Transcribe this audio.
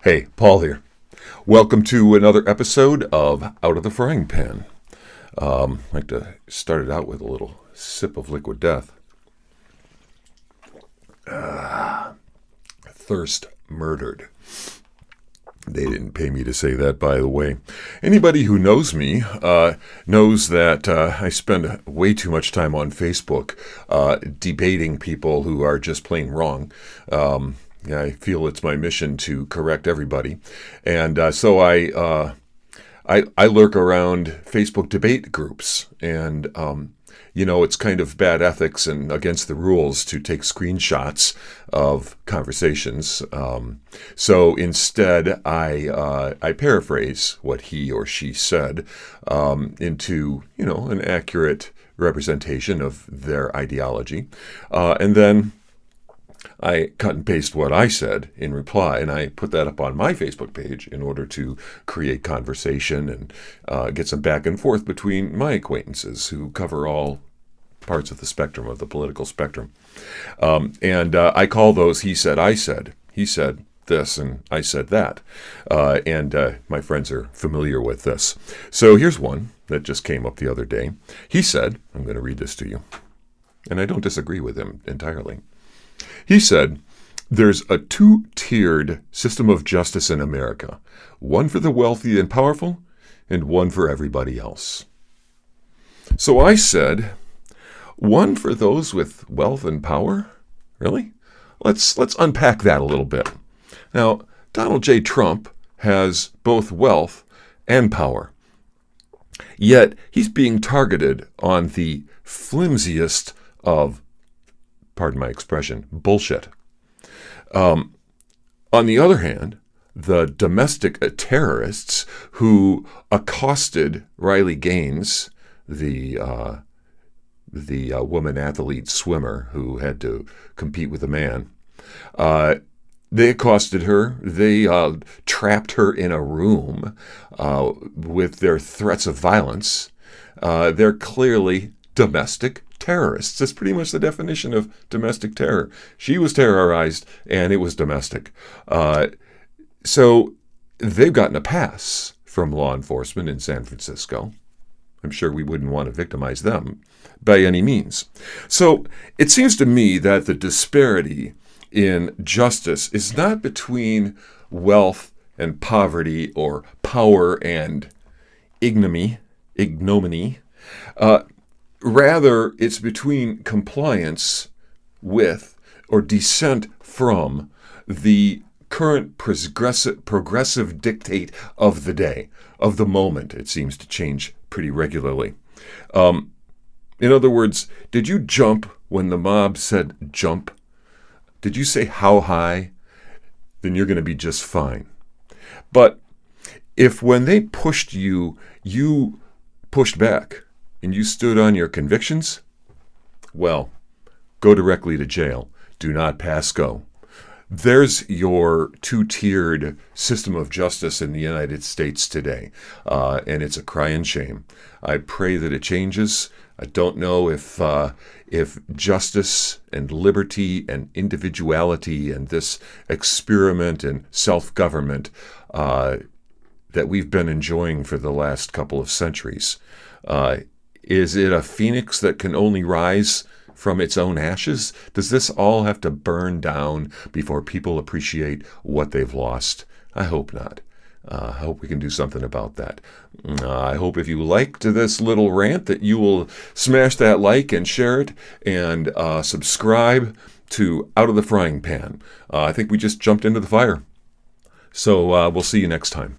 Hey, Paul here. Welcome to another episode of Out of the Frying Pan. I'd like to start it out with a little sip of liquid death. Thirst murdered. They didn't pay me to say that, by the way. Anybody who knows me knows that I spend way too much time on Facebook debating people who are just plain wrong. I feel it's my mission to correct everybody. And so I lurk around Facebook debate groups. And, it's kind of bad ethics and against the rules to take screenshots of conversations. So instead, I paraphrase what he or she said into, an accurate representation of their ideology. And then I cut and paste what I said in reply, and I put that up on my Facebook page in order to create conversation and get some back and forth between my acquaintances who cover all parts of the spectrum, of the political spectrum. And I call those he said, I said. He said this, and I said that. And my friends are familiar with this. So here's one that just came up the other day. He said, I'm going to read this to you, and I don't disagree with him entirely. He said, there's a two-tiered system of justice in America, one for the wealthy and powerful, and one for everybody else. So I said, one for those with wealth and power? Really? Let's unpack that a little bit. Now, Donald J. Trump has both wealth and power. Yet, he's being targeted on the flimsiest of, pardon my expression, bullshit. On the other hand, the domestic terrorists who accosted Riley Gaines, the woman athlete swimmer who had to compete with a man, they accosted her. They trapped her in a room with their threats of violence. They're clearly domestic terrorists. That's pretty much the definition of domestic terror. She was terrorized, and it was domestic. So they've gotten a pass from law enforcement in San Francisco. I'm sure we wouldn't want to victimize them by any means. So it seems to me that the disparity in justice is not between wealth and poverty or power and ignominy. Rather, it's between compliance with or dissent from the current progressive dictate of the day, of the moment. It seems to change pretty regularly. In other words, did you jump when the mob said jump? Did you say how high? Then you're going to be just fine. But if when they pushed you, you pushed back, and you stood on your convictions, well, go directly to jail. Do not pass go. There's your two-tiered system of justice in the United States today, and it's a crying shame. I pray that it changes. I don't know if justice and liberty and individuality and this experiment in self-government that we've been enjoying for the last couple of centuries, is it a phoenix that can only rise from its own ashes? Does this all have to burn down before people appreciate what they've lost? I hope not. I hope we can do something about that. I hope if you liked this little rant that you will smash that like and share it and subscribe to Out of the Frying Pan. I think we just jumped into the fire. So we'll see you next time.